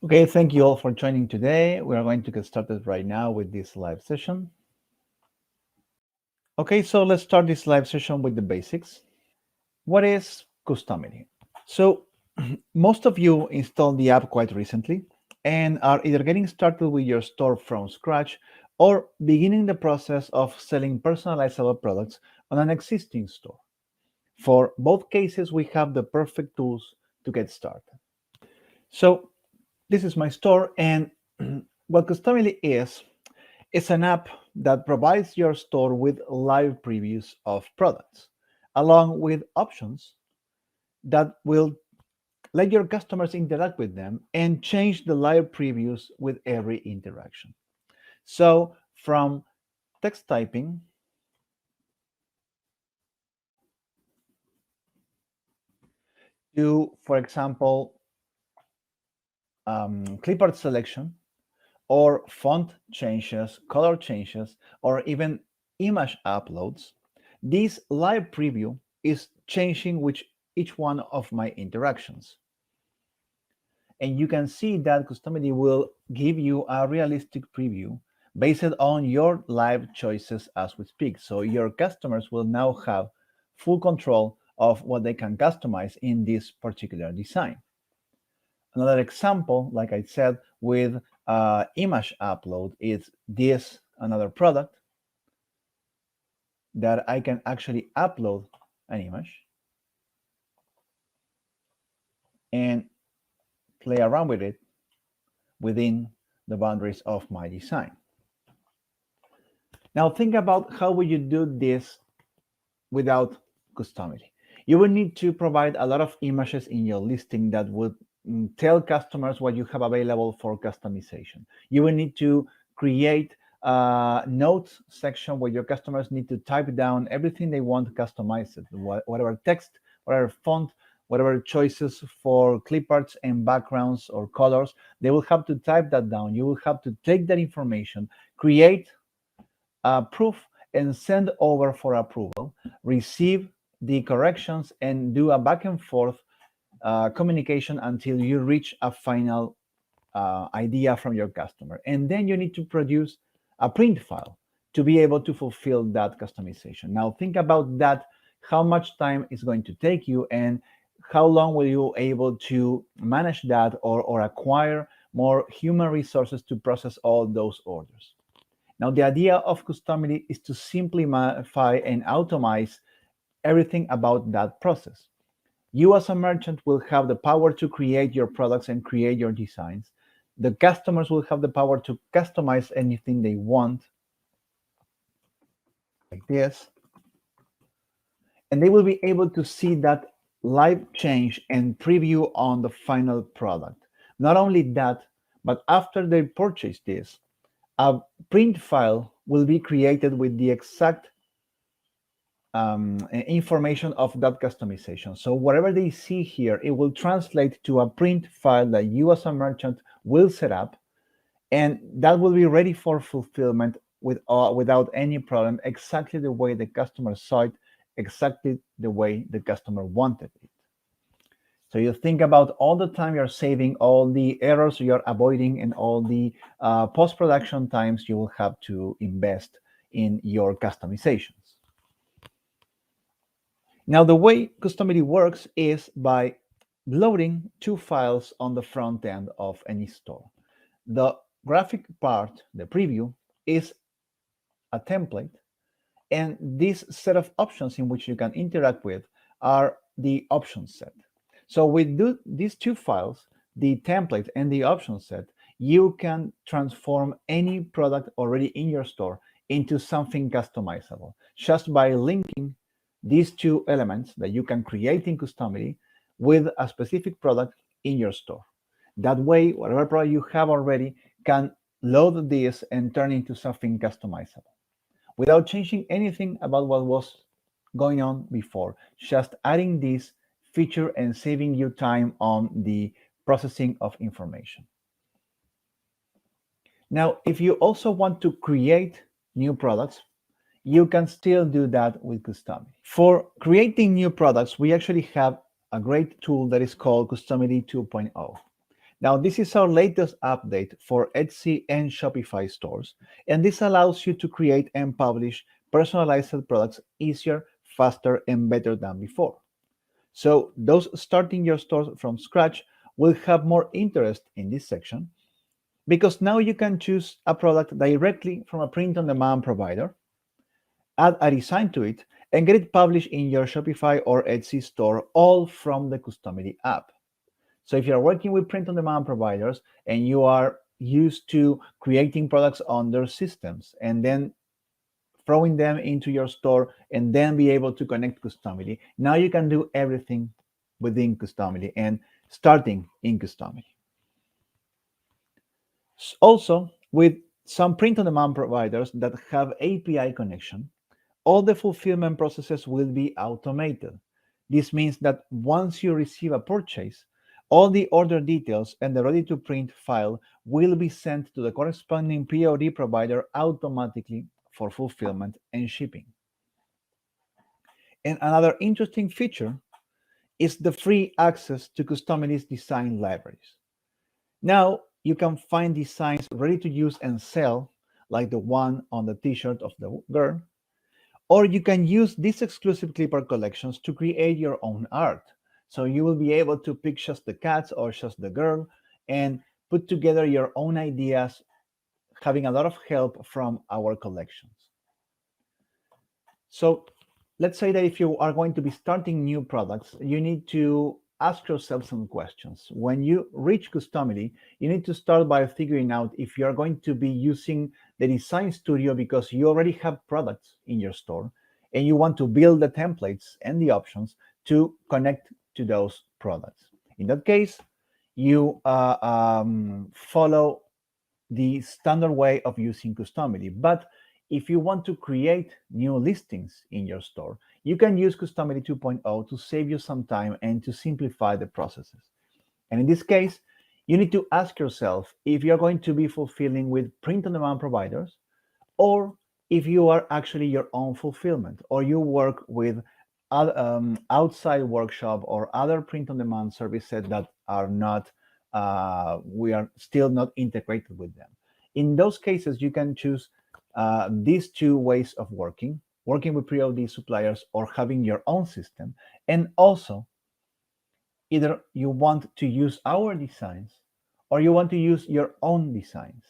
Okay, thank you all for joining today. We are going to get started right now with this live session. Okay, so let's start this live session with the basics. What is Customily? So most of you installed the app quite recently and are either getting started with your store from scratch or beginning the process of selling personalizable products on an existing store. For both cases, we have the perfect tools to get started. So this is my store, and what Customily is, it's an app that provides your store with live previews of products, along with options that will let your customers interact with them and change the live previews with every interaction. So, from text typing to, for example, clip art selection, or font changes, color changes, or even image uploads, this live preview is changing with each one of my interactions. And you can see that Customily will give you a realistic preview based on your live choices as we speak. So your customers will now have full control of what they can customize in this particular design. Another example, like I said, with image upload is this another product that I can actually upload an image and play around with it within the boundaries of my design. Now think about how would you do this without Customily. You will need to provide a lot of images in your listing that would tell customers what you have available for customization. You will need to create a notes section where your customers need to type down everything they want customized, whatever text, whatever font, whatever choices for clip arts and backgrounds or colors. They will have to type that down. You will have to take that information, create a proof, and send over for approval, receive the corrections, and do a back and forth communication until you reach a final idea from your customer. And then you need to produce a print file to be able to fulfill that customization. Now think about that, how much time is going to take you and how long will you able to manage that or acquire more human resources to process all those orders. Now, the idea of Customily is to simplify and automate everything about that process. You as a merchant will have the power to create your products and create your designs. The customers will have the power to customize anything they want, like this. And they will be able to see that live change and preview on the final product. Not only that, but after they purchase this, a print file will be created with the exact information of that customization. So whatever they see here, it will translate to a print file that you as a merchant will set up, and that will be ready for fulfillment without any problem, exactly the way the customer saw it, exactly the way the customer wanted it. So you think about all the time you're saving, all the errors you're avoiding, and all the post-production times you will have to invest in your customizations. Now, the way Customily works is by loading two files on the front end of any store. The graphic part, the preview, is a template, and this set of options in which you can interact with are the option set. So with these two files, the template and the option set, you can transform any product already in your store into something customizable just by linking these two elements that you can create in Customily with a specific product in your store. That way, whatever product you have already can load this and turn into something customizable without changing anything about what was going on before, just adding this feature and saving you time on the processing of information. Now, if you also want to create new products, you can still do that with Customily. For creating new products, we actually have a great tool that is called Customily 2.0. Now, this is our latest update for Etsy and Shopify stores, and this allows you to create and publish personalized products easier, faster, and better than before. So those starting your store from scratch will have more interest in this section because now you can choose a product directly from a print-on-demand provider, add a design to it, and get it published in your Shopify or Etsy store, all from the Customily app. So if you're working with print-on-demand providers and you are used to creating products on their systems and then throwing them into your store and then be able to connect Customily, now you can do everything within Customily and starting in Customily. Also, with some print-on-demand providers that have API connection, all the fulfillment processes will be automated. This means that once you receive a purchase, all the order details and the ready-to-print file will be sent to the corresponding POD provider automatically for fulfillment and shipping. And another interesting feature is the free access to Customily's design libraries. Now you can find designs ready to use and sell, like the one on the t-shirt of the girl, or you can use these exclusive clipper collections to create your own art. So you will be able to pick just the cats or just the girl and put together your own ideas, having a lot of help from our collections. So let's say that if you are going to be starting new products, you need to ask yourself some questions. When you reach Customily, you need to start by figuring out if you are going to be using the design studio because you already have products in your store and you want to build the templates and the options to connect to those products. In that case, you follow the standard way of using Customily. But if you want to create new listings in your store, you can use Customily 2.0 to save you some time and to simplify the processes. And in this case, you need to ask yourself if you're going to be fulfilling with print-on-demand providers, or if you are actually your own fulfillment, or you work with outside workshop or other print-on-demand services that are not, we are still not integrated with them. In those cases, you can choose these two ways of working with pre-OD suppliers or having your own system. And also, either you want to use our designs or you want to use your own designs.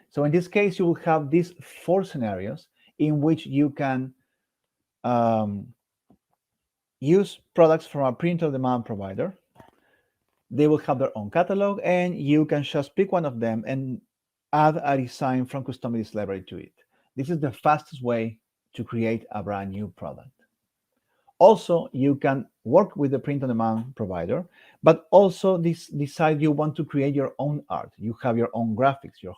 So in this case, you will have these four scenarios in which you can use products from a print-on-demand provider. They will have their own catalog, and you can just pick one of them and add a design from Customily's library to it. This is the fastest way to create a brand new product. Also, you can work with the print-on-demand provider, but also decide you want to create your own art. You have your own graphics, your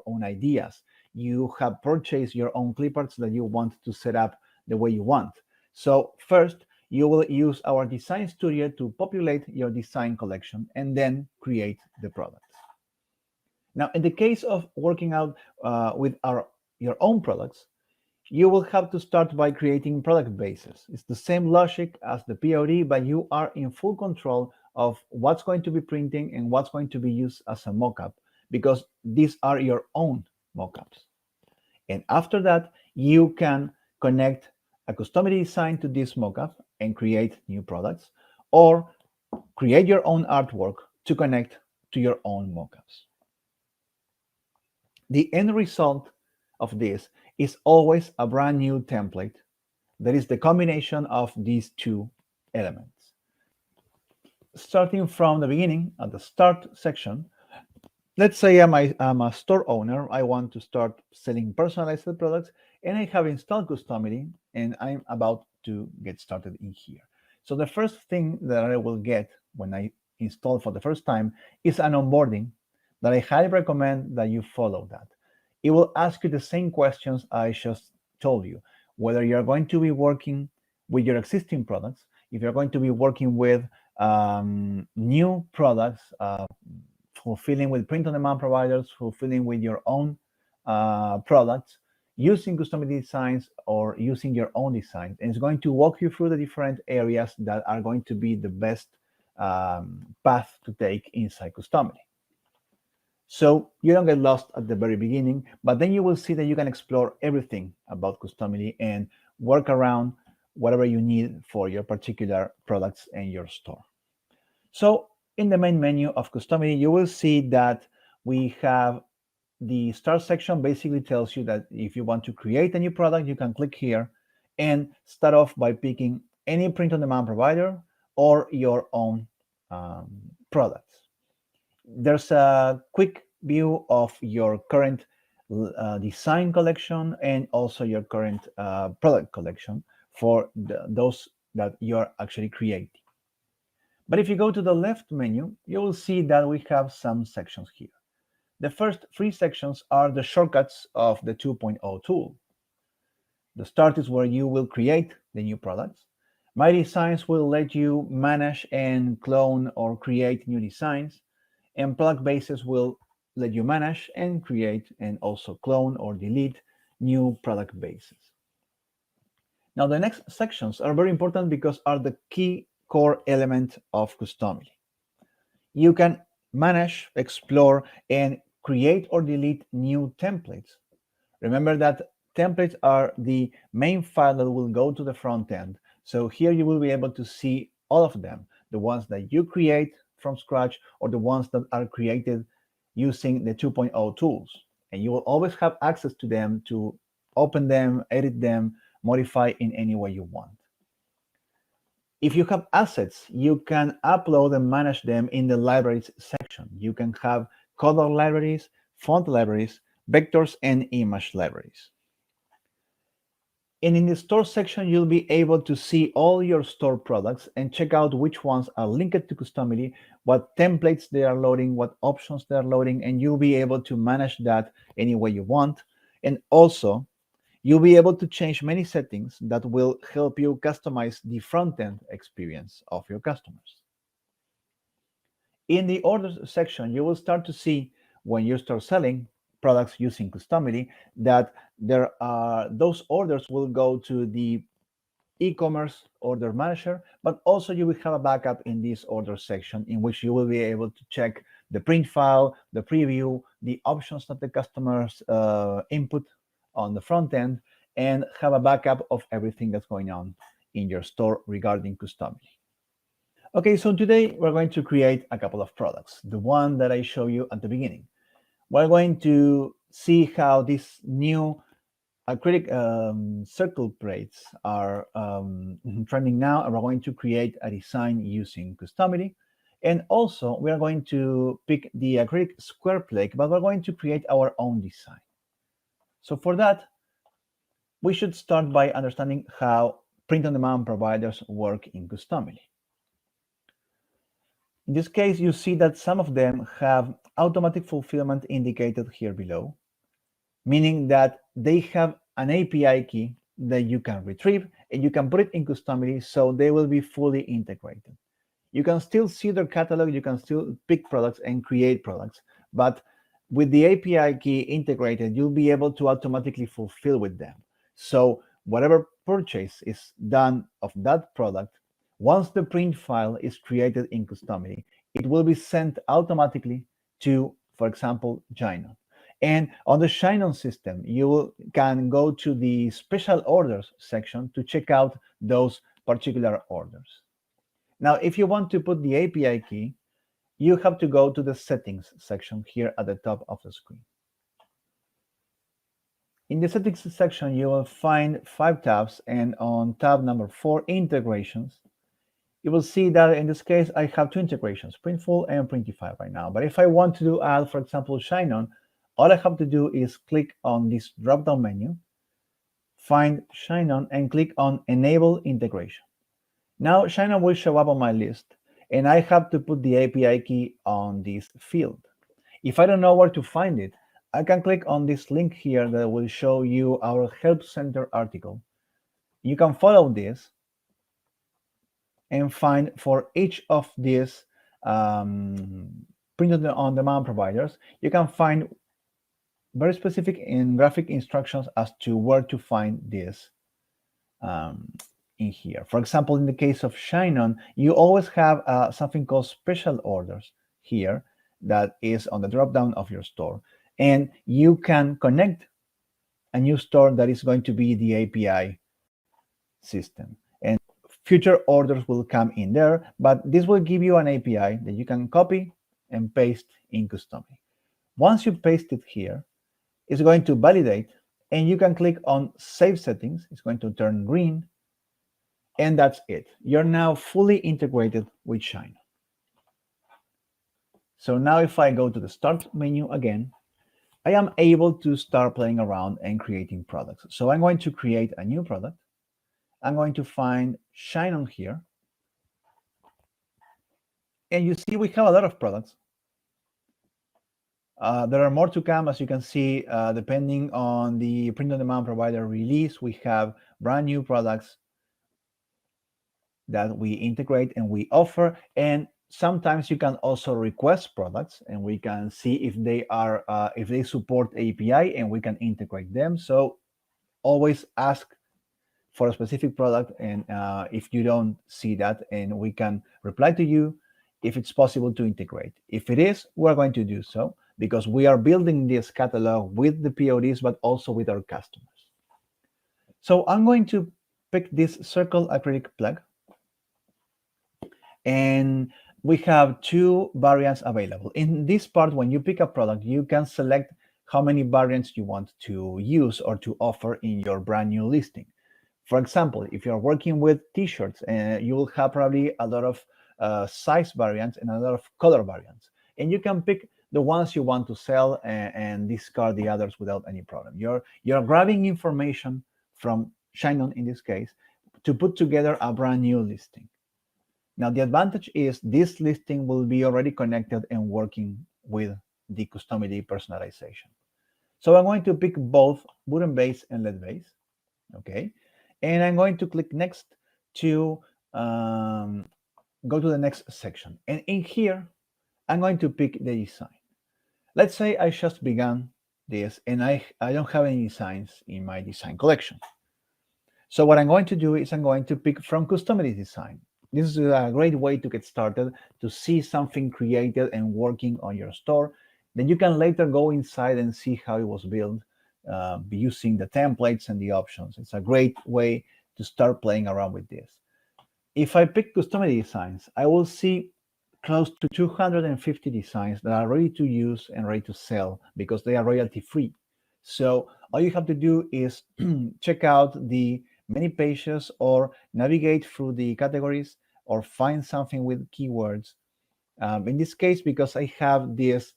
own ideas. You have purchased your own cliparts that you want to set up the way you want. So first, you will use our design studio to populate your design collection and then create the products. Now, in the case of working out with your own products, you will have to start by creating product bases. It's the same logic as the POD, but you are in full control of what's going to be printing and what's going to be used as a mockup, because these are your own mockups. And after that, you can connect a Customily design to this mockup and create new products, or create your own artwork to connect to your own mockups. The end result of this is always a brand new template that is the combination of these two elements. Starting from the beginning, at the start section, let's say I'm a store owner. I want to start selling personalized products, and I have installed Customily, and I'm about to get started in here. So the first thing that I will get when I install for the first time is an onboarding that I highly recommend that you follow that. It will ask you the same questions I just told you, whether you're going to be working with your existing products, if you're going to be working with new products, fulfilling with print-on-demand providers, fulfilling with your own products, using Customily designs or using your own designs. And it's going to walk you through the different areas that are going to be the best path to take inside Customily. So you don't get lost at the very beginning, but then you will see that you can explore everything about Customily and work around whatever you need for your particular products and your store. So in the main menu of Customily, you will see that we have the start section. Basically tells you that if you want to create a new product, you can click here and start off by picking any print-on-demand provider or your own um, products. There's a quick view of your current design collection and also your current product collection for those that you're actually creating. But if you go to the left menu, you will see that we have some sections here. The first three sections are the shortcuts of the 2.0 tool. The start is where you will create the new products. My Designs will let you manage and clone or create new designs, and Product Bases will let you manage and create and also clone or delete new product bases. Now, the next sections are very important because are the key core element of Customily. You can manage, explore, and create or delete new templates. Remember that templates are the main file that will go to the front end. So here you will be able to see all of them, the ones that you create from scratch or the ones that are created using the 2.0 tools. And you will always have access to them to open them, edit them, modify in any way you want. If you have assets, you can upload and manage them in the libraries section. You can have color libraries, font libraries, vectors, and image libraries. And in the store section, you'll be able to see all your store products and check out which ones are linked to Customily, what templates they are loading, what options they are loading, and you'll be able to manage that any way you want. And also, you'll be able to change many settings that will help you customize the front-end experience of your customers. In the orders section, you will start to see when you start selling products using Customily that those orders will go to the e-commerce order manager, but also you will have a backup in this order section in which you will be able to check the print file, the preview, the options that the customers input on the front end, and have a backup of everything that's going on in your store regarding Customily. Okay, so today we're going to create a couple of products. The one that I show you at the beginning. We're going to see how these new acrylic circle plates are trending now, and we're going to create a design using Customily. And also, we are going to pick the acrylic square plate, but we're going to create our own design. So for that, we should start by understanding how print-on-demand providers work in Customily. In this case, you see that some of them have automatic fulfillment indicated here below, meaning that they have an API key that you can retrieve and you can put it in Customily so they will be fully integrated. You can still see their catalog, you can still pick products and create products, but with the API key integrated, you'll be able to automatically fulfill with them. So whatever purchase is done of that product, once the print file is created in Customily, it will be sent automatically to, for example, Shine On. And on the Shine On system, you can go to the special orders section to check out those particular orders. Now, if you want to put the API key, you have to go to the settings section here at the top of the screen. In the settings section, you will find 5 tabs, and on tab number 4, integrations, you will see that in this case, I have 2 integrations, Printful and Printify right now. But if I want to add, for example, Shine On, all I have to do is click on this drop-down menu, find Shine On, and click on Enable Integration. Now, Shine On will show up on my list, and I have to put the API key on this field. If I don't know where to find it, I can click on this link here that will show you our Help Center article. You can follow this and find for each of these print-on-demand providers, you can find very specific and graphic instructions as to where to find this in here. For example, in the case of Shine On, you always have something called special orders here that is on the drop-down of your store, and you can connect a new store that is going to be the API system. And future orders will come in there, but this will give you an API that you can copy and paste in Customily. Once you paste it here, it's going to validate, and you can click on Save Settings. It's going to turn green, and that's it. You're now fully integrated with Shine. So now if I go to the Start menu again, I am able to start playing around and creating products. So I'm going to create a new product. I'm going to find Shine On here. And you see we have a lot of products. There are more to come, as you can see, depending on the print-on-demand provider release. We have brand new products that we integrate and we offer. And sometimes you can also request products, and we can see if they are if they support API, and we can integrate them. So always ask for a specific product, and if you don't see that, and we can reply to you if it's possible to integrate. If it is, we're going to do so, because we are building this catalog with the PODs, but also with our customers. So I'm going to pick this circle acrylic plug, and we have two variants available. In this part, when you pick a product, you can select how many variants you want to use or to offer in your brand new listing. For example, if you're working with t-shirts, you will have probably a lot of size variants and a lot of color variants, and you can pick the ones you want to sell and discard the others without any problem. You're grabbing information from Shine On, in this case, to put together a brand new listing. Now, the advantage is this listing will be already connected and working with the Customily personalization. So I'm going to pick both wooden base and lead base, okay? And I'm going to click next to go to the next section. And in here, I'm going to pick the design. Let's say I just began this and I don't have any designs in my design collection. So what I'm going to do is I'm going to pick from Customily design. This is a great way to get started, to see something created and working on your store. Then you can later go inside and see how it was built using the templates and the options. It's a great way to start playing around with this. If I pick Customily designs, I will see close to 250 designs that are ready to use and ready to sell because they are royalty free. So all you have to do is check out the many pages or navigate through the categories or find something with keywords. In this case, because I have this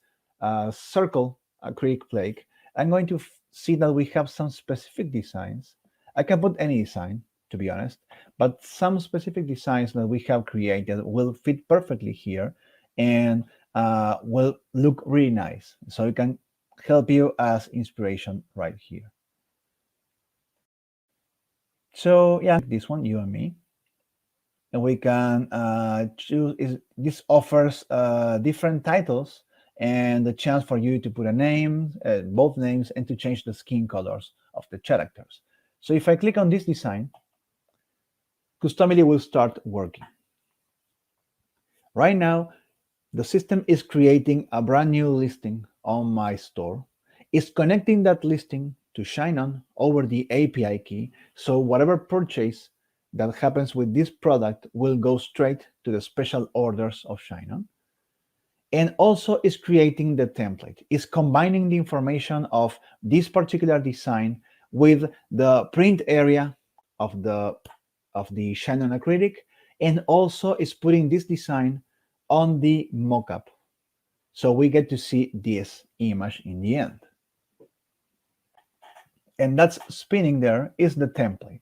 circle acrylic plate, I'm going to see that we have some specific designs. I can put any design, to be honest, but some specific designs that we have created will fit perfectly here and will look really nice. So it can help you as inspiration right here. So yeah, this one, you and me. And we can choose, this offers different titles and the chance for you to put a name, both names, and to change the skin colors of the characters. So if I click on this design, Customily will start working. Right now, the system is creating a brand new listing on my store. It's connecting that listing to Shine On over the API key, so whatever purchase that happens with this product will go straight to the special orders of Shine On. And also is creating the template. It's combining the information of this particular design with the print area of the Shine On acrylic, and also is putting this design on the mockup. So we get to see this image in the end. And that's spinning there is the template.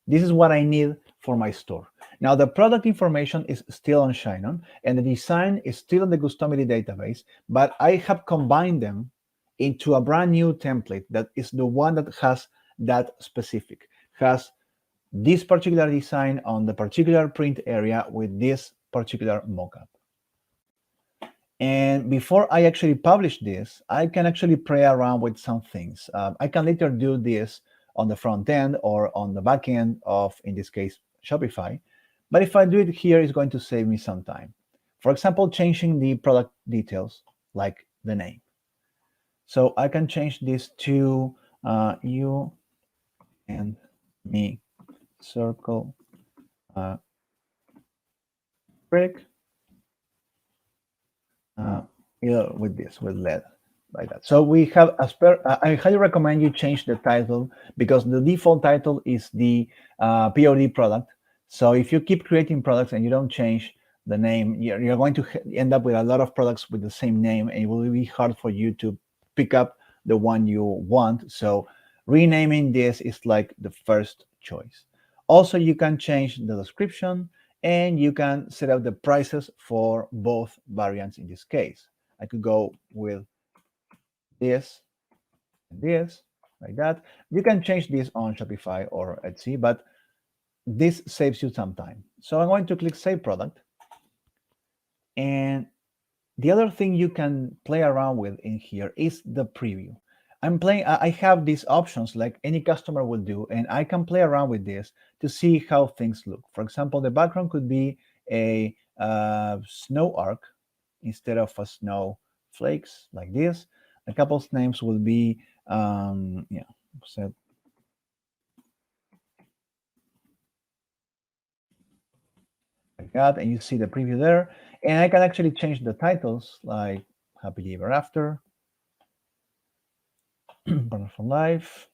This is what I need for my store. Now the product information is still on Shine On and the design is still in the Customily database, but I have combined them into a brand new template that is the one that has that specific, has this particular design on the particular print area with this particular mockup. And before I actually publish this, I can actually play around with some things. I can later do this on the front end or on the back end of, in this case, Shopify. But if I do it here, it's going to save me some time. For example, changing the product details like the name. So I can change this to you and me circle brick with this, with lead, like that. So we have, I highly recommend you change the title, because the default title is the POD product. So if you keep creating products and you don't change the name, you're going to end up with a lot of products with the same name, and it will be hard for you to pick up the one you want. So renaming this is like the first choice. Also, you can change the description, and you can set up the prices for both variants in this case. I could go with this and this, like that. You can change this on Shopify or Etsy, but this saves you some time. So I'm going to click Save Product. And the other thing you can play around with in here is the preview. I have these options like any customer will do, and I can play around with this to see how things look. For example, the background could be a snow arc instead of a snow flakes, like this. A couple's names will be so like that, and you see the preview there. And I can actually change the titles, like Happily Ever After, Partner for Life,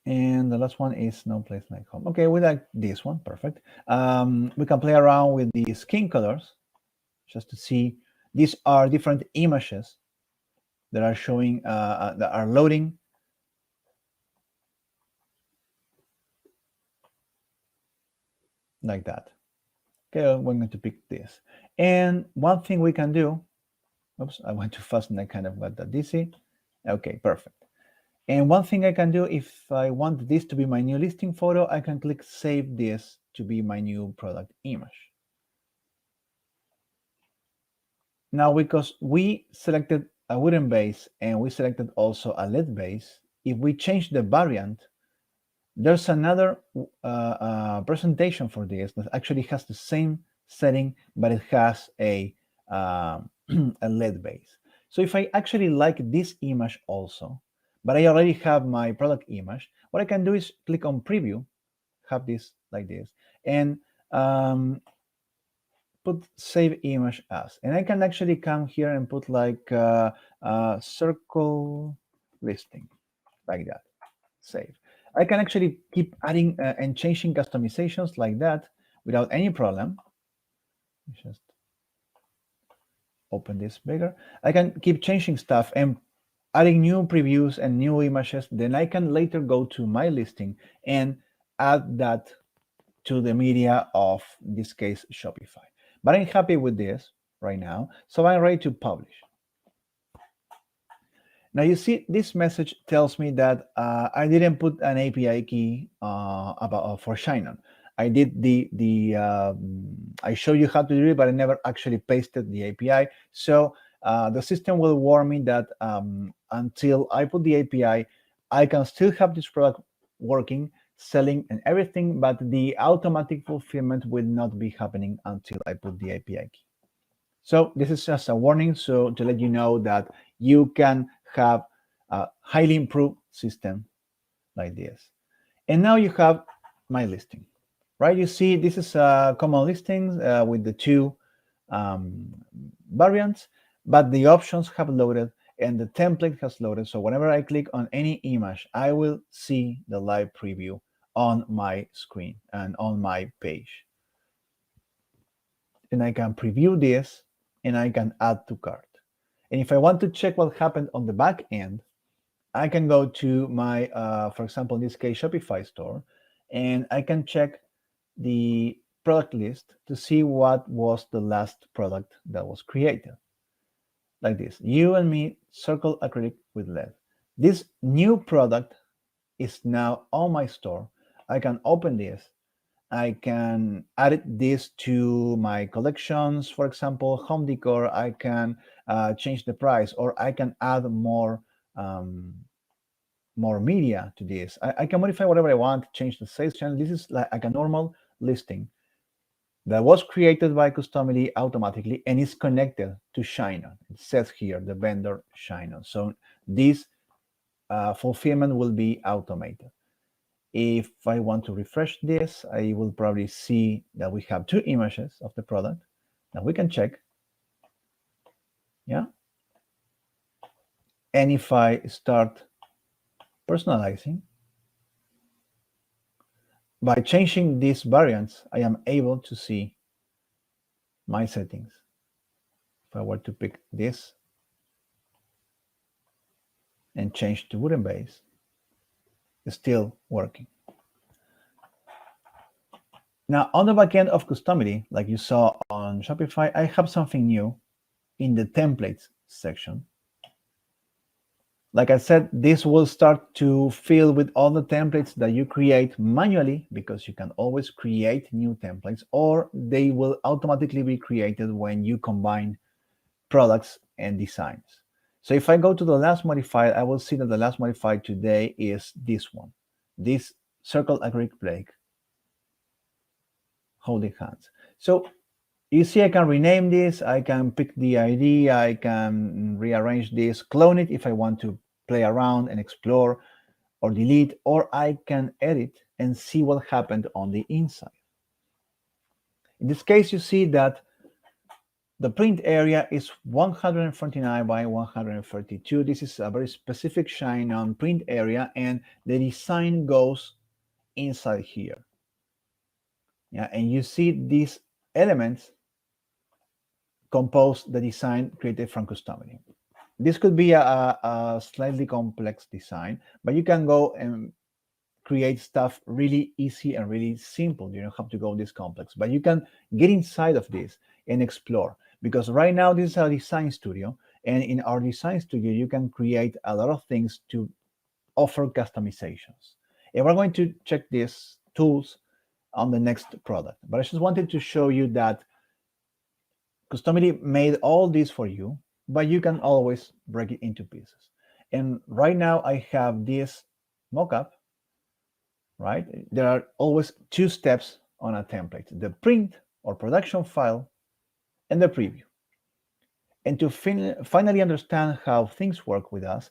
and the last one is No Place Like Home. Okay, we like this one, perfect. We can play around with the skin colors just to see. These are different images that are showing, that are loading. Like that. Okay, we're going to pick this. And one thing we can do, oops, I went too fast and I kind of got that dizzy. Okay, perfect. And one thing I can do, if I want this to be my new listing photo, I can click Save This to be my new product image. Now, because we selected a wooden base and we selected also a LED base, if we change the variant, there's another presentation for this that actually has the same setting, but it has a a LED base. So if I actually like this image also, but I already have my product image, what I can do is click on Preview, have this like this, and put Save Image As. And I can actually come here and put like circle listing, like that, save. I can actually keep adding and changing customizations like that without any problem. Just open this bigger. I can keep changing stuff and adding new previews and new images. Then I can later go to my listing and add that to the media of, in this case, Shopify. But I'm happy with this right now, so I'm ready to publish. Now you see this message tells me that I didn't put an API key for Shine On. I did I show you how to do it, but I never actually pasted the API. So the system will warn me that until I put the API, I can still have this product working, selling and everything, but the automatic fulfillment will not be happening until I put the API key. So this is just a warning, so to let you know that you can have a highly improved system like this. And now you have my listing, right? You see this is a common listing with the two variants, but the options have loaded and the template has loaded. So whenever I click on any image, I will see the live preview on my screen and on my page. And I can preview this and I can add to cart. And if I want to check what happened on the back end, I can go to my, for example, in this case, Shopify store, and I can check the product list to see what was the last product that was created. Like this, You and Me Circle Acrylic with LED. This new product is now on my store. I can open this. I can add this to my collections, for example, home decor. I can change the price, or I can add more media to this. I can modify whatever I want, change the sales channel. This is like a normal listing. that was created by Customily automatically and is connected to Shine On. It says here the vendor Shine On. So this fulfillment will be automated. If I want to refresh this, I will probably see that we have 2 images of the product that we can check. Yeah. And if I start personalizing, by changing these variants, I am able to see my settings. If I were to pick this and change to wooden base, it's still working. Now, on the backend of Customily, like you saw on Shopify, I have something new in the templates section. Like I said, this will start to fill with all the templates that you create manually, because you can always create new templates, or they will automatically be created when you combine products and designs. So if I go to the last modified, I will see that the last modified today is this one, this circle acrylic plaque holding hands. So you see, I can rename this, I can pick the ID, I can rearrange this, clone it if I want to play around and explore, or delete, or I can edit and see what happened on the inside. In this case, you see that the print area is 149 by 132. This is a very specific Shine On print area, and the design goes inside here. Yeah, and you see these elements compose the design created from Customily. This could be a slightly complex design, but you can go and create stuff really easy and really simple. You don't have to go this complex, but you can get inside of this and explore, because right now this is our design studio, and in our design studio you can create a lot of things to offer customizations, and we're going to check these tools on the next product. But I just wanted to show you that Customily made all this for you, but you can always break it into pieces. And right now I have this mockup, right? There are always 2 steps on a template: the print or production file and the preview. And to finally understand how things work with us,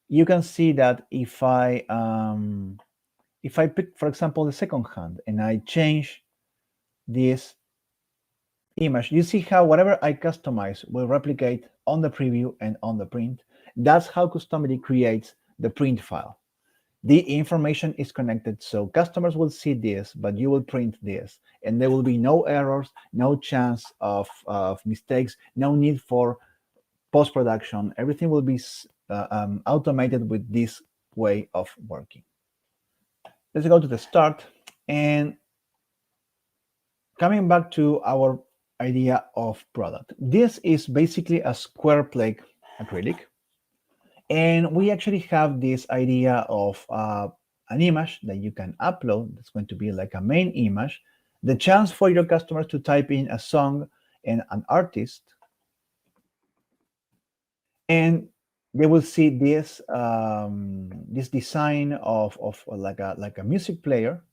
you can see that if I pick, for example, the second hand, and I change this image, you see how whatever I customize will replicate on the preview and on the print. That's how Customily creates the print file. The information is connected, so customers will see this, but you will print this, and there will be no errors, no chance of mistakes, no need for post-production. Everything will be automated with this way of working. Let's go to the start, and coming back to our idea of product. This is basically a square plaque acrylic, and we actually have this idea of an image that you can upload. That's going to be like a main image, the chance for your customers to type in a song and an artist, and they will see this this design of like a music player.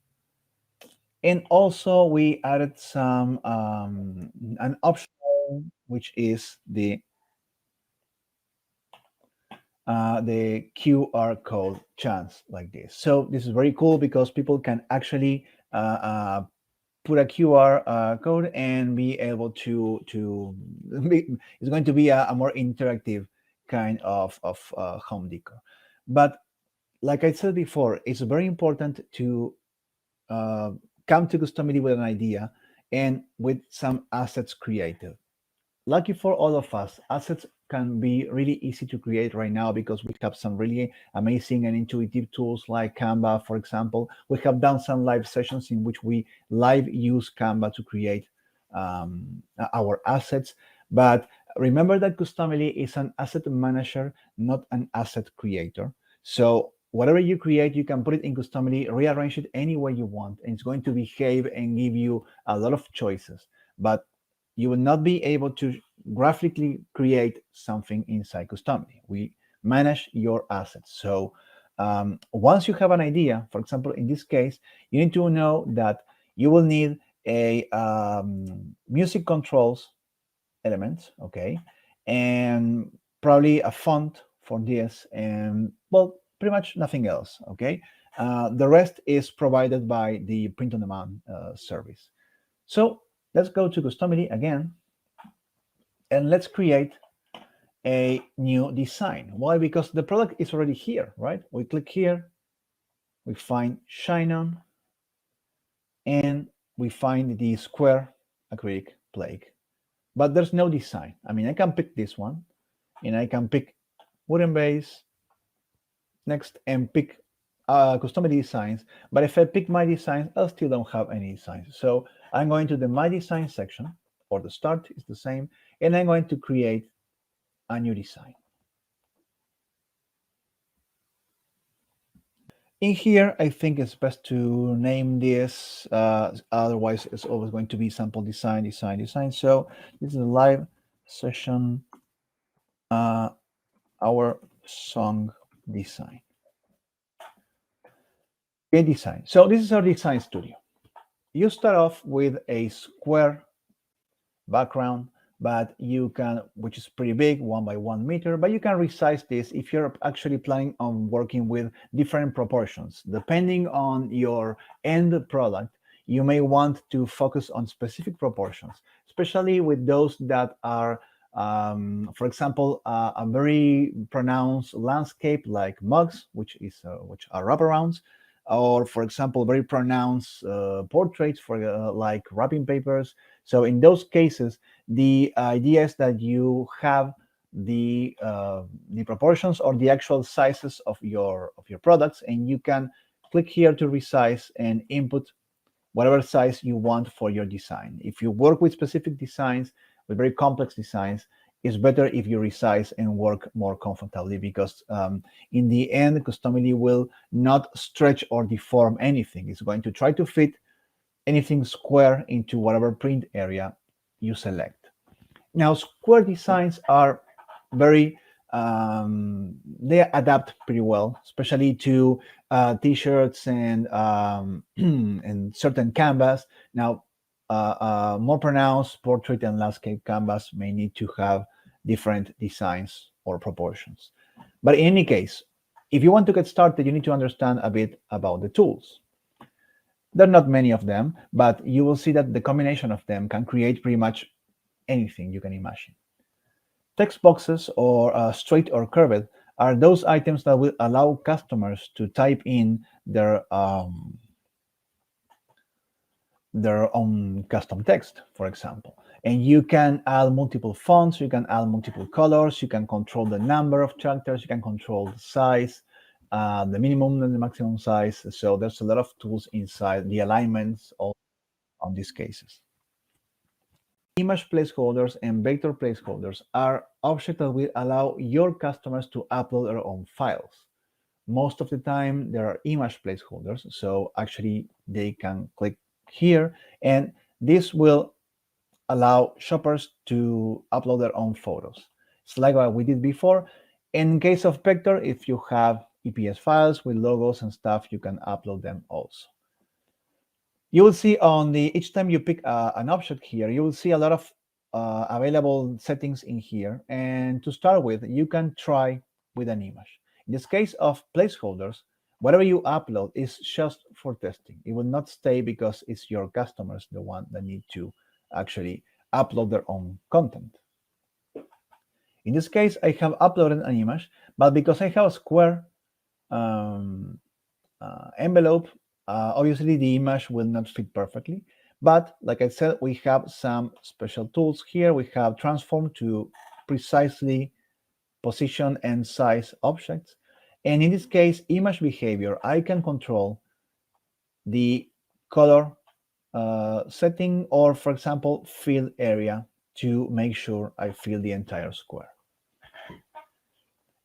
And also we added some an option, which is the QR code chance, like this. So this is very cool because people can actually put a QR code and be able to it's going to be a more interactive kind of home decor. But like I said before, it's very important to come to Customily with an idea and with some assets created. Lucky for all of us, assets can be really easy to create right now because we have some really amazing and intuitive tools like Canva, for example. We have done some live sessions in which we live use Canva to create our assets. But remember that Customily is an asset manager, not an asset creator. So whatever you create, you can put it in Customily, rearrange it any way you want, and it's going to behave and give you a lot of choices. But you will not be able to graphically create something inside Customily. We manage your assets. So once you have an idea, for example, in this case, you need to know that you will need a music controls element, okay, and probably a font for this, and well, pretty much nothing else, okay. The rest is provided by the print-on-demand service. So let's go to Customily again, and let's create a new design. Why? Because the product is already here, right? We click here, we find Shine On, and we find the square acrylic plaque. But there's no design. I mean, I can pick this one, and I can pick wooden base next and pick Customily designs. But if I pick my designs, I still don't have any designs. So I'm going to the My Design section, or the Start is the same, and I'm going to create a new design. In here, I think it's best to name this, otherwise it's always going to be sample design, design, design. So this is a live session, our song design. Create design. So this is our design studio. You start off with a square background, but you can, which is pretty big, 1 by 1 meter, but you can resize this if you're actually planning on working with different proportions. Depending on your end product, you may want to focus on specific proportions, especially with those that are, for example, a very pronounced landscape like mugs, which are wraparounds, or for example, very pronounced portraits for like wrapping papers. So in those cases, the idea is that you have the proportions or the actual sizes of your products, and you can click here to resize and input whatever size you want for your design. If you work with specific designs, with very complex designs, it's better if you resize and work more comfortably, because in the end, Customily will not stretch or deform anything. It's going to try to fit anything square into whatever print area you select. Now, square designs are very, they adapt pretty well, especially to t-shirts and and certain canvas. Now, more pronounced portrait and landscape canvas may need to have different designs or proportions. But in any case, if you want to get started, you need to understand a bit about the tools. There are not many of them, but you will see that the combination of them can create pretty much anything you can imagine. Text boxes, or straight or curved, are those items that will allow customers to type in their own custom text, for example. And you can add multiple fonts, you can add multiple colors, you can control the number of characters, you can control the size, the minimum and the maximum size. So there's a lot of tools inside the alignments on these cases. Image placeholders and vector placeholders are objects that will allow your customers to upload their own files. Most of the time, there are image placeholders, so actually they can click here, and this will allow shoppers to upload their own photos. It's like what we did before. In case of vector, if you have EPS files with logos and stuff, you can upload them also. You will see each time you pick an object here, you will see a lot of available settings in here. And to start with, you can try with an image. In this case of placeholders, whatever you upload is just for testing. It will not stay because it's your customers, the one that need to actually upload their own content. In this case, I have uploaded an image, but because I have a square envelope, obviously the image will not fit perfectly. But like I said, we have some special tools here. We have transform to precisely position and size objects. And in this case, image behavior, I can control the color setting, or for example, fill area, to make sure I fill the entire square.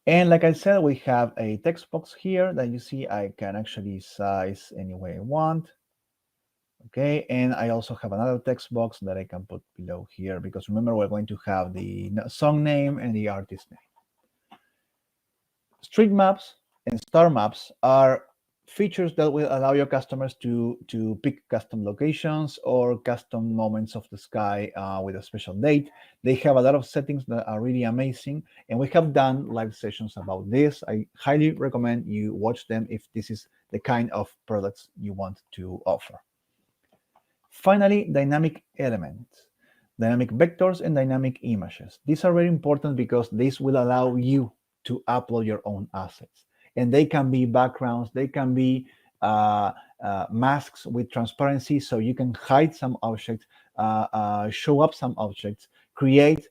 And like I said, we have a text box here that you see I can actually size any way I want. Okay, and I also have another text box that I can put below here, because remember, we're going to have the song name and the artist name. Street maps and star maps are features that will allow your customers to pick custom locations or custom moments of the sky with a special date. They have a lot of settings that are really amazing, and we have done live sessions about this. I highly recommend you watch them if this is the kind of products you want to offer. Finally, dynamic elements, dynamic vectors, and dynamic images. These are very important because this will allow you to upload your own assets. And they can be backgrounds, they can be masks with transparency, so you can hide some objects, show up some objects, create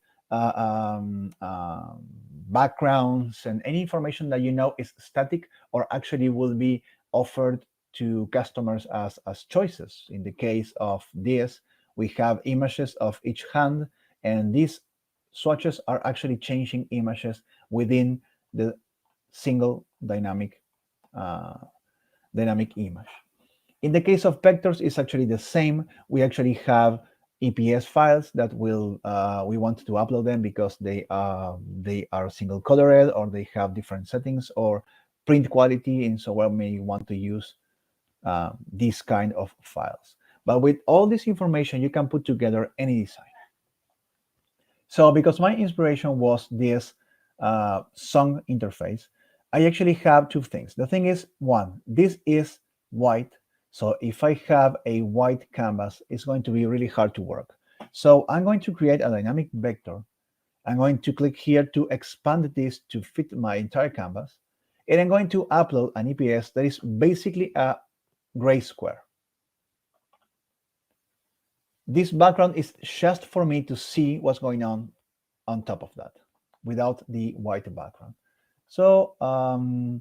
backgrounds, and any information that you know is static or actually will be offered to customers as choices. In the case of this, we have images of each hand, and these swatches are actually changing images within the single dynamic image. In the case of vectors, it's actually the same. We actually have EPS files that will we want to upload them because they are single colored, or they have different settings or print quality, and so we may want to use these kind of files. But with all this information, you can put together any design. So because my inspiration was this song interface, I actually have two things. The thing is, one, this is white. So if I have a white canvas, it's going to be really hard to work. So I'm going to create a dynamic vector. I'm going to click here to expand this to fit my entire canvas. And I'm going to upload an EPS that is basically a gray square. This background is just for me to see what's going on top of that without the white background. So I'm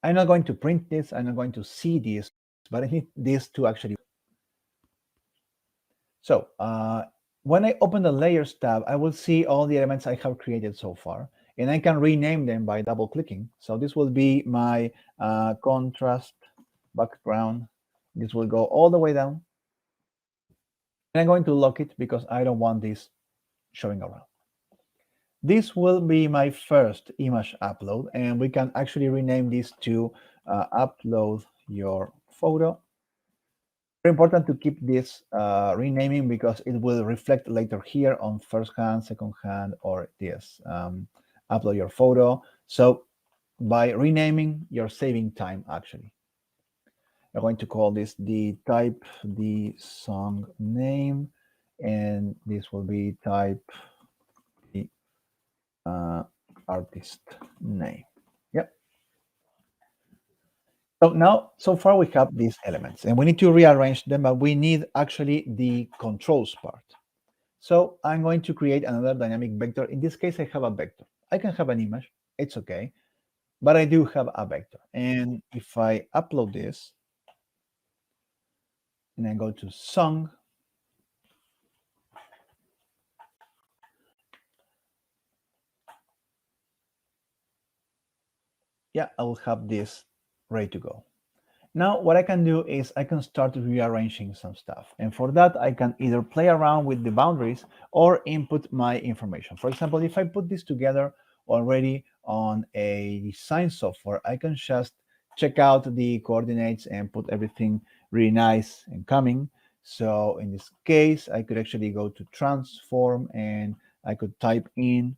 not going to print this, I'm not going to see this, but I need this to actually. So when I open the Layers tab, I will see all the elements I have created so far, and I can rename them by double clicking. So this will be my contrast background. This will go all the way down. And I'm going to lock it because I don't want this showing around. This will be my first image upload, and we can actually rename this to upload your photo. Very important to keep this renaming because it will reflect later here on first hand, second hand, or this upload your photo. So by renaming, you're saving time actually. I'm going to call this the type the song name, and this will be type the artist name. Yep. So now, so far we have these elements, and we need to rearrange them, but we need actually the controls part. So I'm going to create another dynamic vector. In this case, I have a vector. I can have an image, it's okay, but I do have a vector. And if I upload this, and I go to song, yeah, I will have this ready to go. Now, what I can do is I can start rearranging some stuff. And for that, I can either play around with the boundaries or input my information. For example, if I put this together already on a design software, I can just check out the coordinates and put everything really nice and coming. So in this case, I could actually go to transform, and I could type in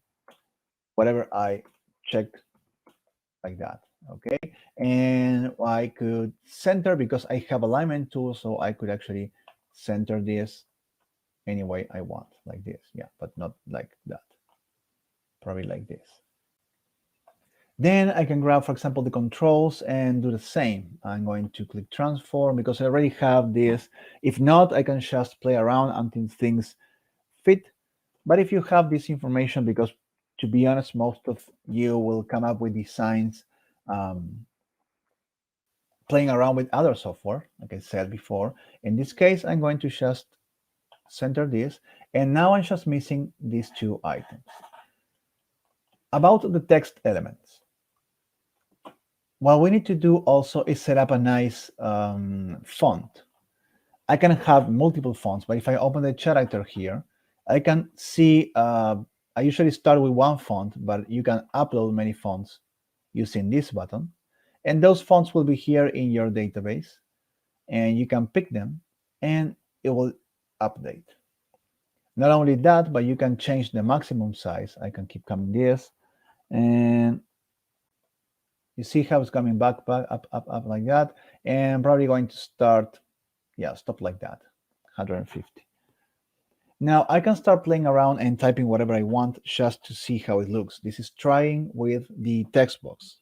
whatever I checked like that. Okay, and I could center because I have alignment tool, so I could actually center this any way I want, like this. Yeah, but not like that. Probably like this. Then I can grab, for example, the controls and do the same. I'm going to click transform because I already have this. If not, I can just play around until things fit. But if you have this information, because to be honest, most of you will come up with designs playing around with other software, like I said before. In this case, I'm going to just center this, and now I'm just missing these two items. About the text elements, what we need to do also is set up a nice font. I can have multiple fonts, but if I open the chat editor here, I can see, I usually start with one font, but you can upload many fonts using this button. And those fonts will be here in your database, and you can pick them and it will update. Not only that, but you can change the maximum size. I can keep coming this, and you see how it's coming back, up like that. And I'm probably going to start, yeah, stop like that, 150. Now I can start playing around and typing whatever I want just to see how it looks. This is trying with the text box.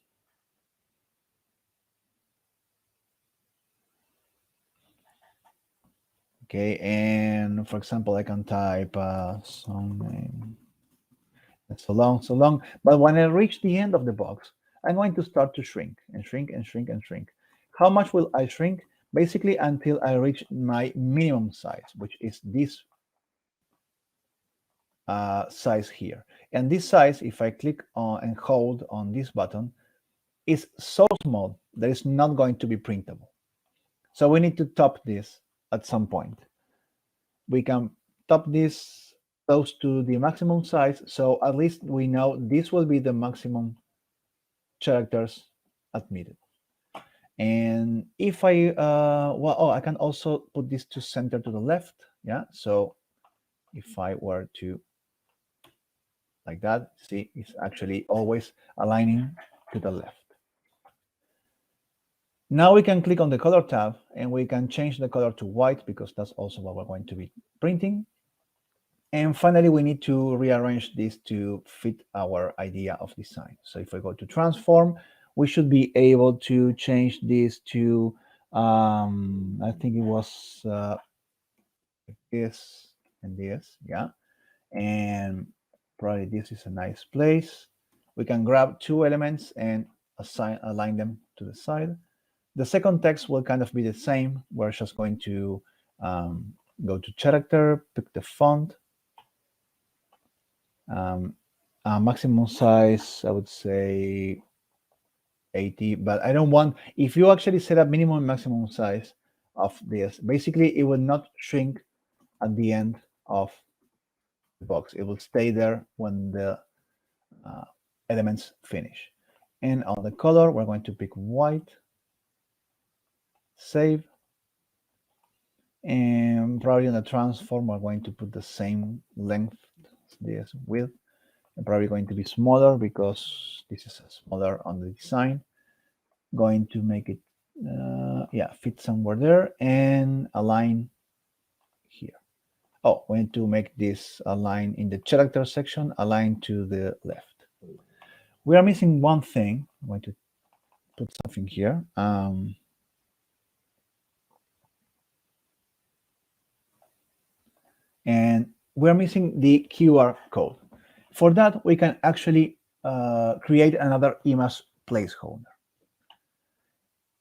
Okay, and for example, I can type song name. It's so long. But when I reach the end of the box, I'm going to start to shrink and shrink and shrink and shrink. How much will I shrink? Basically, until I reach my minimum size, which is this size here. And this size, if I click on and hold on this button, is so small that it's not going to be printable. So we need to top this at some point. We can top this close to the maximum size, so at least we know this will be the maximum characters admitted. And if I I can also put this to center to the left. Yeah, so if I were to like that, see, it's actually always aligning to the left. Now we can click on the color tab and we can change the color to white, because that's also what we're going to be printing. And finally, we need to rearrange this to fit our idea of design. So if I go to transform, we should be able to change this to, I think it was this and this, yeah. And probably this is a nice place. We can grab two elements and align them to the side. The second text will kind of be the same. We're just going to go to character, pick the font. Maximum size, I would say 80, but I don't want, if you actually set up minimum and maximum size of this, basically it will not shrink at the end of the box. It will stay there when the elements finish. And on the color, we're going to pick white, save, and probably on the transform, we're going to put the same length, this width, and probably going to be smaller because this is smaller on the design. Going to make it fit somewhere there and align here. Oh, we need to make this align in the character section, align to the left. We are missing one thing. I'm going to put something here. And we're missing the QR code. For that, we can actually create another image placeholder.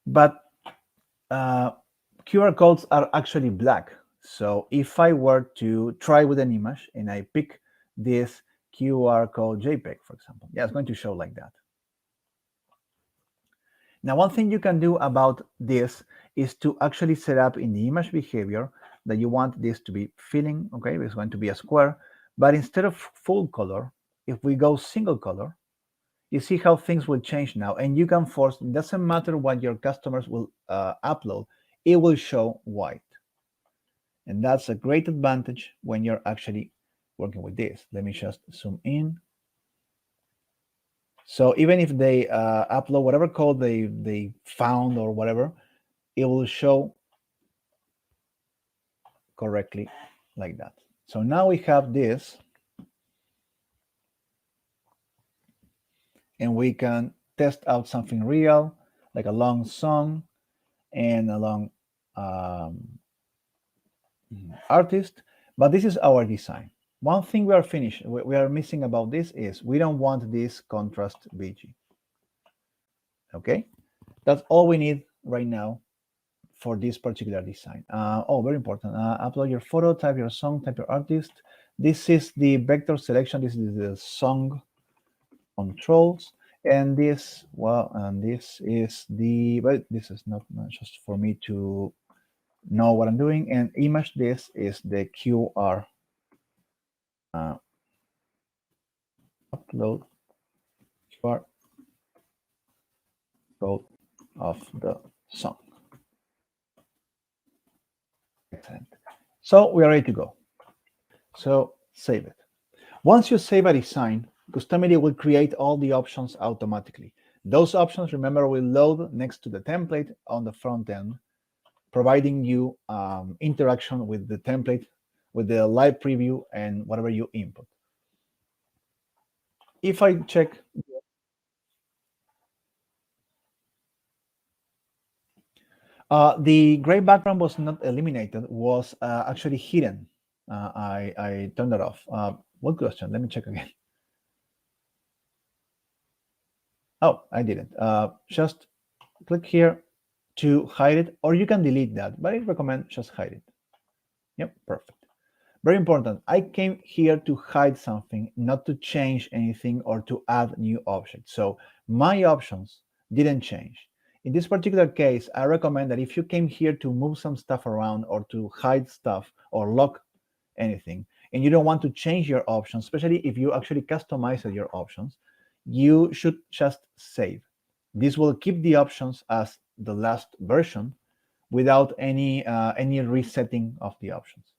But QR codes are actually black. So if I were to try with an image and I pick this QR code JPEG, for example, yeah, it's going to show like that. Now, one thing you can do about this is to actually set up in the image behavior that you want this to be filling, okay, it's going to be a square, but instead of full color, if we go single color, you see how things will change now, and you can force, it doesn't matter what your customers will upload, it will show white. And that's a great advantage when you're actually working with this. Let me just zoom in. So even if they upload whatever code they found or whatever, it will show correctly like that. So now we have this, and we can test out something real, like a long song and a long artist. But this is our design. One thing we are missing about this is we don't want this contrast BG. Okay, that's all we need right now for this particular design. Very important. Upload your photo, type your song, type your artist. This is the vector selection. This is the song controls, and this this is the, but this is not just for me to know what I'm doing. And image, this is the QR upload QR code of the song. Excellent. So we are ready to go. So save it. Once you save a design, Customily will create all the options automatically. Those options, remember, will load next to the template on the front end, providing you interaction with the template, with the live preview, and whatever you input. If I check, the gray background was not eliminated, was actually hidden. I turned it off. What question? Let me check again. Oh, I didn't. Just click here to hide it, or you can delete that, but I recommend just hide it. Yep, perfect. Very important. I came here to hide something, not to change anything or to add new objects. So my options didn't change. In this particular case, I recommend that if you came here to move some stuff around or to hide stuff or lock anything, and you don't want to change your options, especially if you actually customize your options, you should just save. This will keep the options as the last version without any resetting of the options.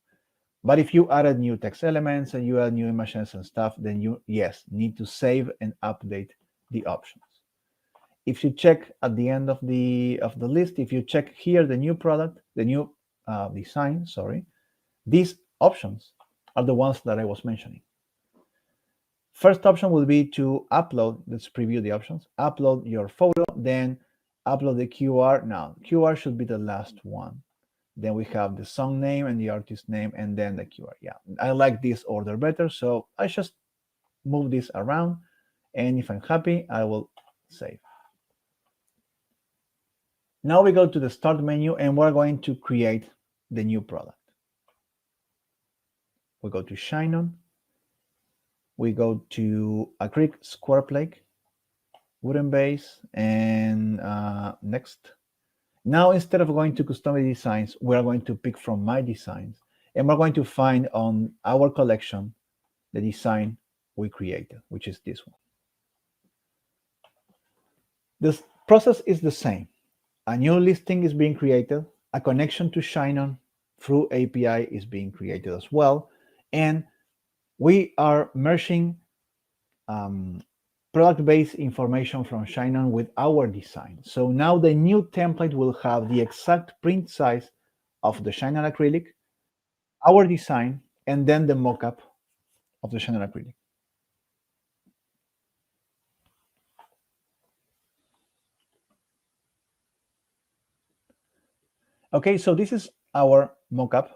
But if you added new text elements and you add new images and stuff, then you, yes, need to save and update the options. If you check at the end of the list, if you check here the new product, the new design, sorry, these options are the ones that I was mentioning. First option will be to upload, let's preview the options, upload your photo, then upload the QR. Now, QR should be the last one. Then we have the song name and the artist name, and then the QR. Yeah, I like this order better, so I just move this around, and if I'm happy, I will save. Now we go to the start menu, and we're going to create the new product. We go to Shine On. We go to acrylic square plate, wooden base, and next. Now, instead of going to Customily designs, we're going to pick from my designs, and we're going to find on our collection the design we created, which is this one. This process is the same. A new listing is being created, a connection to Shine On through API is being created as well, and we are merging product-based information from Shine On with our design. So now the new template will have the exact print size of the Shine On acrylic, our design, and then the mockup of the Shine On acrylic. Okay, so this is our mockup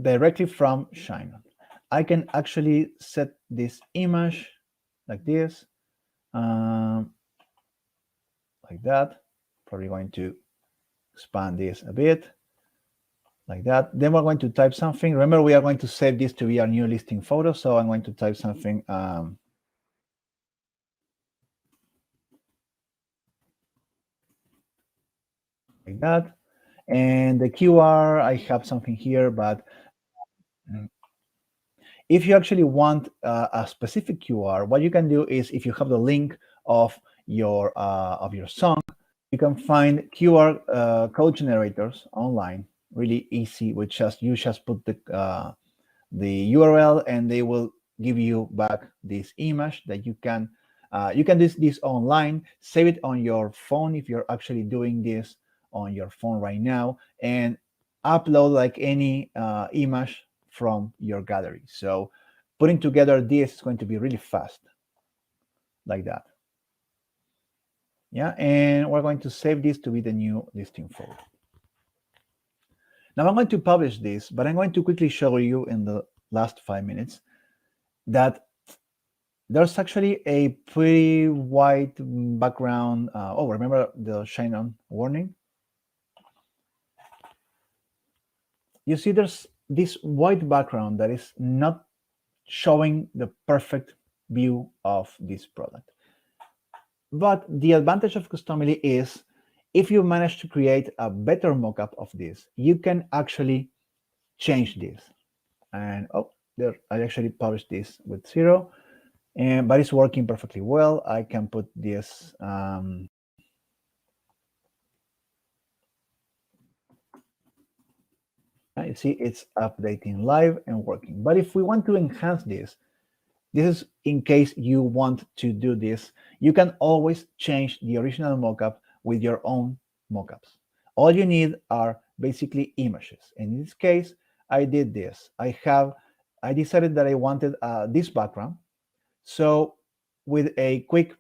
directly from Shine On. I can actually set this image like this, like that. Probably going to expand this a bit, like that. Then we're going to type something. Remember, we are going to save this to be our new listing photo. So I'm going to type something like that. And the QR, I have something here, but if you actually want a specific QR, what you can do is, if you have the link of your song, you can find QR code generators online, really easy. With you just put the URL, and they will give you back this image that you can do this online, save it on your phone if you're actually doing this on your phone right now, and upload like any image from your gallery. So putting together this is going to be really fast, like that. Yeah, and we're going to save this to be the new listing photo. Now I'm going to publish this, but I'm going to quickly show you in the last 5 minutes that there's actually a pretty white background. Oh, remember the Shine On warning? You see there's this white background that is not showing the perfect view of this product. But the advantage of Customily is, if you manage to create a better mockup of this, you can actually change this. And oh, there, I actually published this with 0, but it's working perfectly well. I can put this You see it's updating live and working. But if we want to enhance this, this is in case you want to do this, you can always change the original mockup with your own mockups. All you need are basically images. In this case, I did this. I decided that I wanted this background. So with a quick,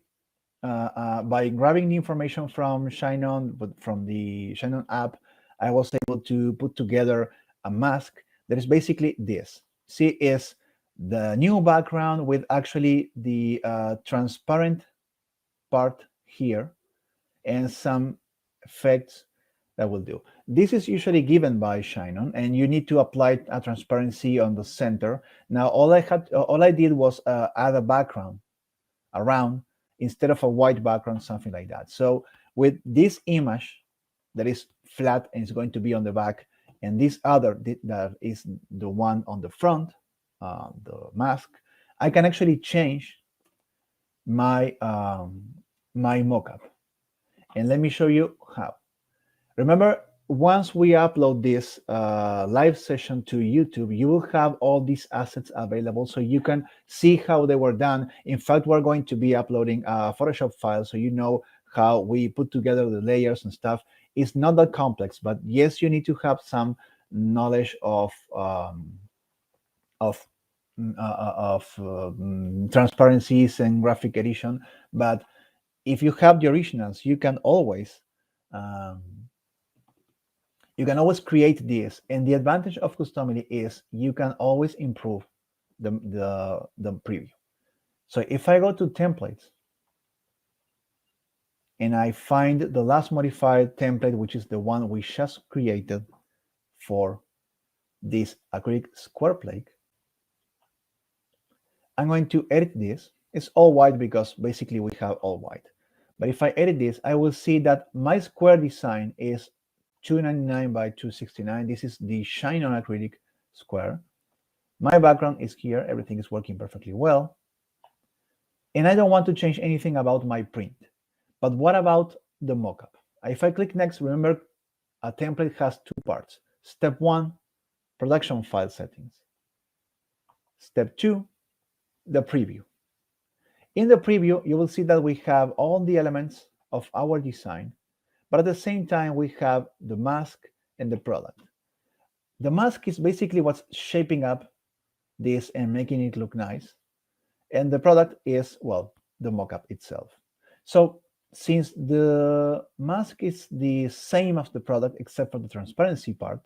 by grabbing the information from Shine On, but from the Shine On app, I was able to put together a mask that is basically this. See, is the new background with actually the transparent part here and some effects that will do. This is usually given by Shine On, and you need to apply a transparency on the center. Now, all I did was add a background around instead of a white background, something like that. So with this image that is flat and is going to be on the back, and this other that is the one on the front, the mask, I can actually change my my mockup. And let me show you how. Remember, once we upload this live session to YouTube, you will have all these assets available so you can see how they were done. In fact, we're going to be uploading a Photoshop file so you know how we put together the layers and stuff. It's not that complex, but yes, you need to have some knowledge of transparencies and graphic edition. But if you have the originals, you can always create this. And the advantage of Customily is you can always improve the preview. So if I go to templates and I find the last modified template, which is the one we just created for this acrylic square plate, I'm going to edit this. It's all white because basically we have all white. But if I edit this, I will see that my square design is 299 by 269. This is the Shine On acrylic square. My background is here. Everything is working perfectly well. And I don't want to change anything about my print. But what about the mockup? If I click next, remember a template has two parts. Step 1, production file settings. Step 2, the preview. In the preview, you will see that we have all the elements of our design, but at the same time, we have the mask and the product. The mask is basically what's shaping up this and making it look nice. And the product is, well, the mockup itself. So since the mask is the same as the product, except for the transparency part,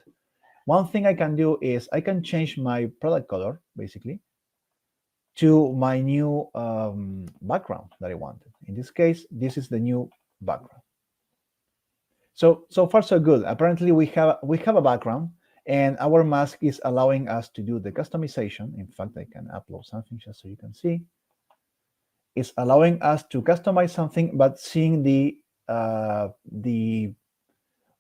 one thing I can do is I can change my product color, basically, to my new background that I wanted. In this case, this is the new background. So far so good. Apparently we have a background and our mask is allowing us to do the customization. In fact, I can upload something just so you can see. It's allowing us to customize something, but seeing the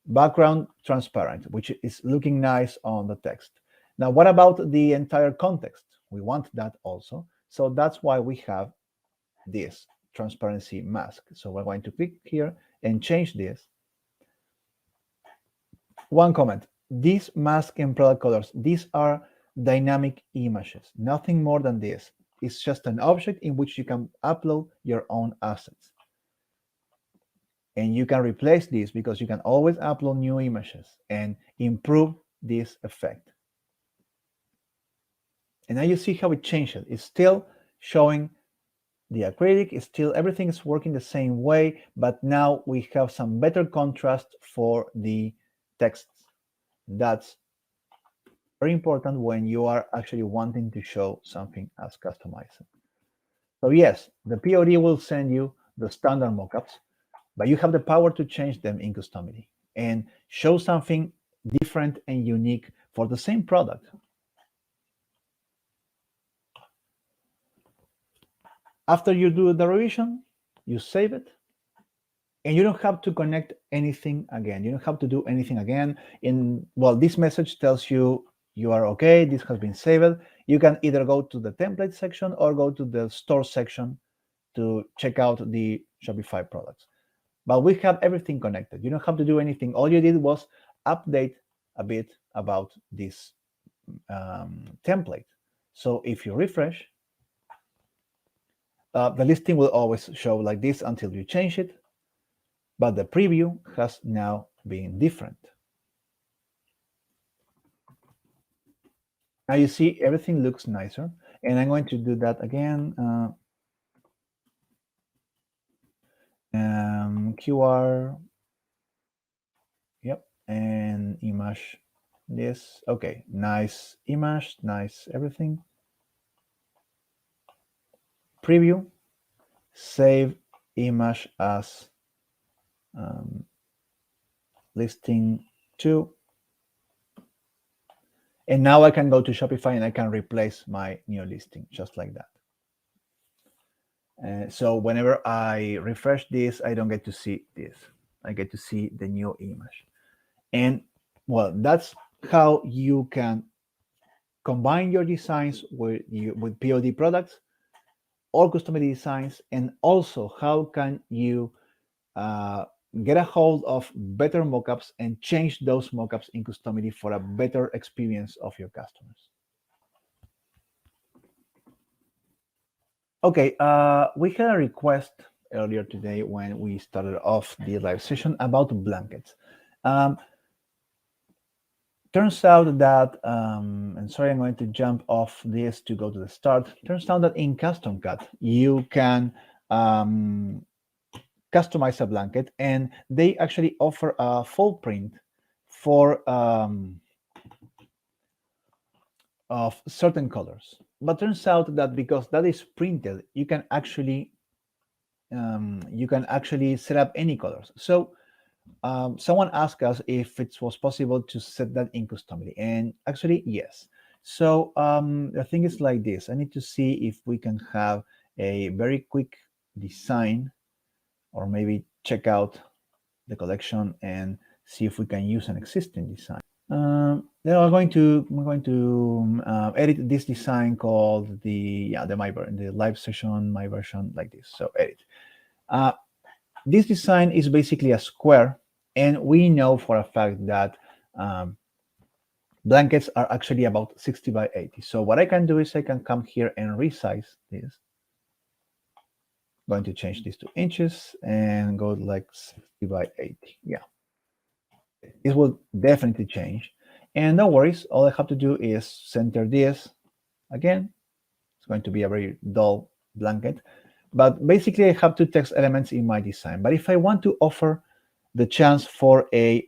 background transparent, which is looking nice on the text. Now, what about the entire context? We want that also. So that's why we have this transparency mask. So we're going to click here and change this. One comment, these mask and product colors, these are dynamic images, nothing more than this. It's just an object in which you can upload your own assets. And you can replace this because you can always upload new images and improve this effect. And now you see how it changes. It's still showing the acrylic, it's still, everything is working the same way, but now we have some better contrast for the text. That's very important when you are actually wanting to show something as customized. So yes, the POD will send you the standard mockups, but you have the power to change them in Customily and show something different and unique for the same product. After you do the revision, you save it, and you don't have to connect anything again. You don't have to do anything again. Well, this message tells you you are okay, this has been saved. You can either go to the template section or go to the store section to check out the Shopify products. But we have everything connected. You don't have to do anything. All you did was update a bit about this template. So if you refresh, the listing will always show like this until you change it, but the preview has now been different. Now you see everything looks nicer, and I'm going to do that again. QR, yep, and image this. Okay, nice image, nice everything. Preview, save image as listing 2. And now I can go to Shopify and I can replace my new listing just like that. So whenever I refresh this, I don't get to see this. I get to see the new image. And well, that's how you can combine your designs with POD products or Customily designs, and also how can you get a hold of better mockups and change those mockups in Customily for a better experience of your customers. Okay, we had a request earlier today when we started off the live session about blankets. Turns out that, and sorry, I'm going to jump off this to go to the start. Turns out that in CustomCat, you can customize a blanket, and they actually offer a full print for of certain colors. But turns out that because that is printed, you can actually set up any colors. So someone asked us if it was possible to set that in Customily, and actually yes. So the thing is like this. I need to see if we can have a very quick design, or maybe check out the collection and see if we can use an existing design. Then we're going to edit this design called the live session my version like this. So edit. This design is basically a square, and we know for a fact that blankets are actually about 60 by 80. So what I can do is I can come here and resize this. I'm going to change this to inches and go like 60 by 80. Yeah. This will definitely change. And no worries, all I have to do is center this again. It's going to be a very dull blanket. But basically, I have two text elements in my design. But if I want to offer the chance for a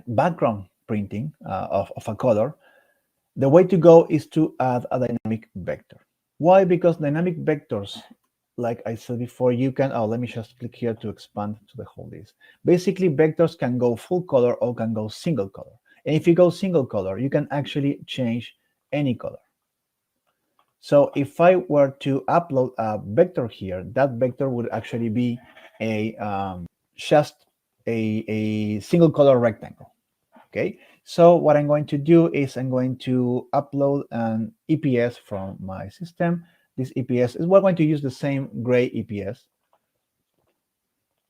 background printing of a color, the way to go is to add a dynamic vector. Why? Because dynamic vectors, like I said before, you can, let me just click here to expand to the whole list. Basically, vectors can go full color or can go single color. And if you go single color, you can actually change any color. So if I were to upload a vector here, that vector would actually be just a single color rectangle. Okay, so what I'm going to do is I'm going to upload an EPS from my system. This EPS is, we're going to use the same gray EPS.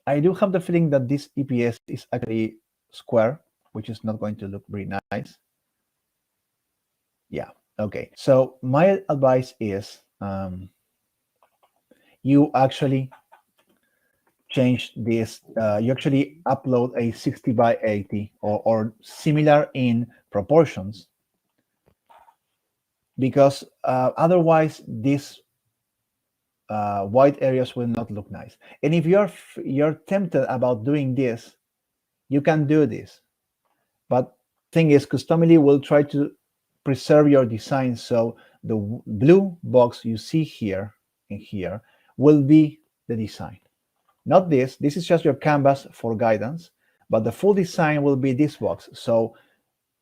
I do have the feeling that this EPS is actually square, which is not going to look very nice. Yeah, okay. So my advice is you actually change this, you actually upload a 60 by 80 or similar in proportions, because otherwise these white areas will not look nice. And if you're tempted about doing this, you can do this. But thing is, Customily will try to preserve your design, so the blue box you see here and here will be the design. Not this. This is just your canvas for guidance, but the full design will be this box. So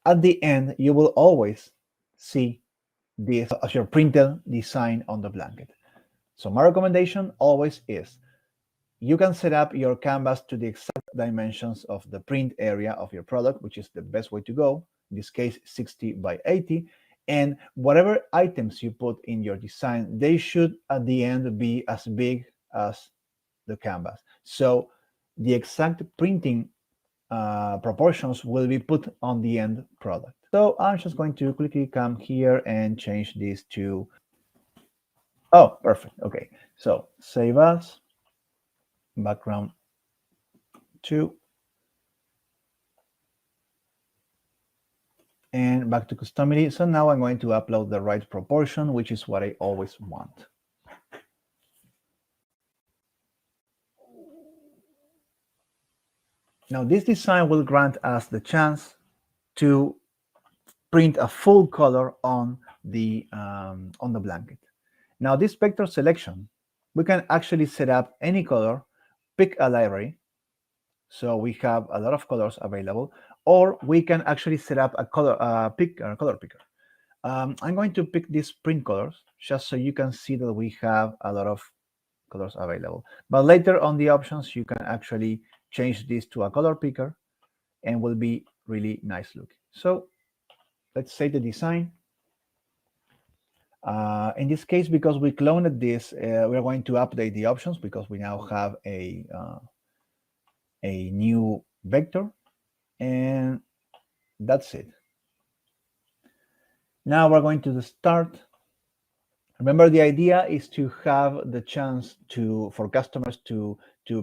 at the end, you will always see this as your printed design on the blanket. So my recommendation always is you can set up your canvas to the exact dimensions of the print area of your product, which is the best way to go. In this case, 60 by 80. And whatever items you put in your design, they should at the end be as big as the canvas. So the exact printing proportions will be put on the end product. So I'm just going to quickly come here and change this to, oh, perfect. Okay, so save as, background 2, and back to Customily. So now I'm going to upload the right proportion, which is what I always want. Now this design will grant us the chance to print a full color on the blanket. Now this vector selection, we can actually set up any color, pick a library, so we have a lot of colors available, or we can actually set up a color color picker. I'm going to pick these print colors just so you can see that we have a lot of colors available. But later on the options, you can actually change this to a color picker and will be really nice looking. So let's save the design. In this case, because we cloned this, we are going to update the options because we now have a new vector, and that's it. Now we're going to start. Remember, the idea is to have the chance for customers to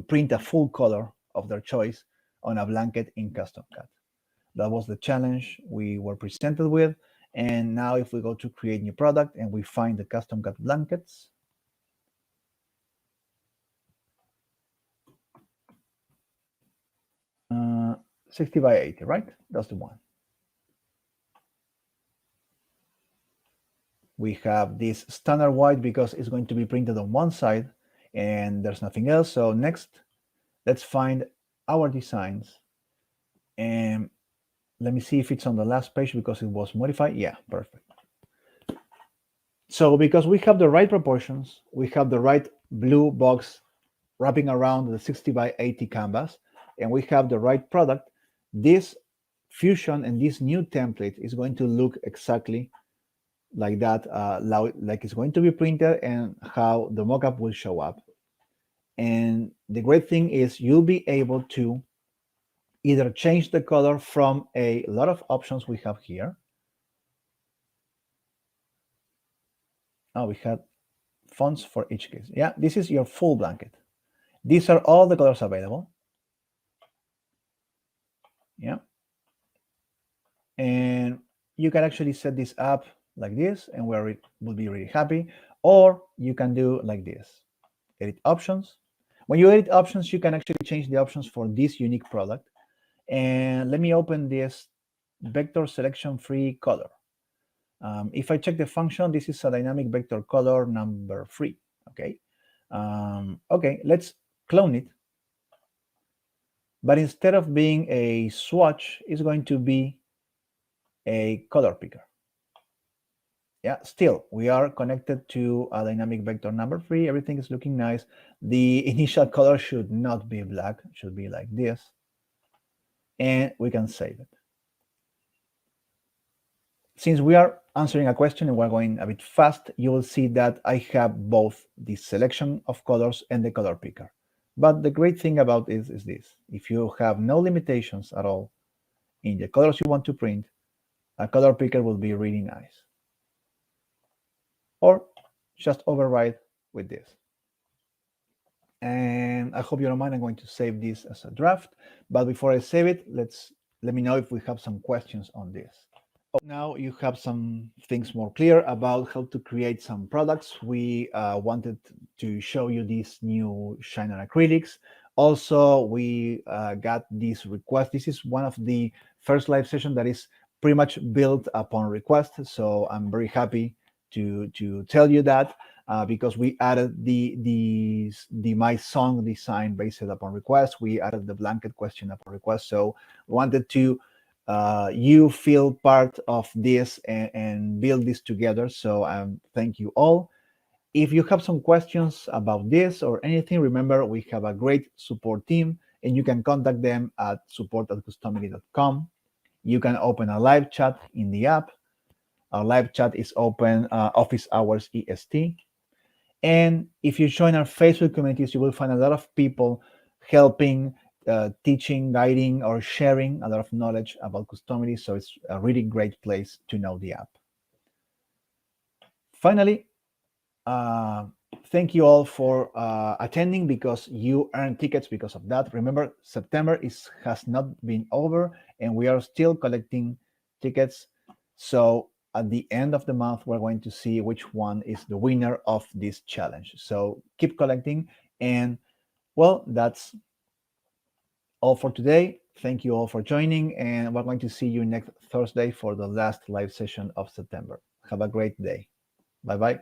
print a full color of their choice on a blanket in CustomCat. That was the challenge we were presented with. And now if we go to create new product and we find the CustomCat blankets, uh, 60 by 80, right? That's the one. We have this standard white because it's going to be printed on one side and there's nothing else. So next, let's find our designs. And let me see if it's on the last page because it was modified. Yeah, perfect. So because we have the right proportions, we have the right blue box wrapping around the 60 by 80 canvas, and we have the right product, this fusion and this new template is going to look exactly like that, like it's going to be printed and how the mockup will show up. And the great thing is you'll be able to either change the color from a lot of options we have here. Oh, we had fonts for each case. Yeah, this is your full blanket. These are all the colors available. Yeah. And you can actually set this up like this, and we'll be really happy. Or you can do like this, edit options. When you edit options, you can actually change the options for this unique product. And let me open this vector selection free color. If I check the function, this is a dynamic vector color number 3. Okay. Okay, let's clone it. But instead of being a swatch, it's going to be a color picker. Yeah, still, we are connected to a dynamic vector number 3. Everything is looking nice. The initial color should not be black, it should be like this. And we can save it. Since we are answering a question and we're going a bit fast, you will see that I have both the selection of colors and the color picker. But the great thing about it is this. If you have no limitations at all in the colors you want to print, a color picker will be really nice. Or just override with this. And I hope you don't mind, I'm going to save this as a draft. But before I save it, let me know if we have some questions on this. Now you have some things more clear about how to create some products. We wanted to show you this new Shine On ACRYLICS. Also, we got this request. This is one of the first live sessions that is pretty much built upon request. So I'm very happy to tell you that because we added the my song design based upon request. We added the blanket question upon request. So we wanted to you feel part of this and build this together. So thank you all. If you have some questions about this or anything, remember we have a great support team and you can contact them at support@customily.com. You can open a live chat in the app. Our live chat is open office hours EST. And if you join our Facebook communities, you will find a lot of people helping teaching, guiding, or sharing a lot of knowledge about Customily. So it's a really great place to know the app. Finally, thank you all for attending, because you earn tickets because of that. Remember, September has not been over, and we are still collecting tickets. So at the end of the month, we're going to see which one is the winner of this challenge. So keep collecting. And well, that's all for today. Thank you all for joining, and we're going to see you next Thursday for the last live session of September. Have a great day. Bye-bye.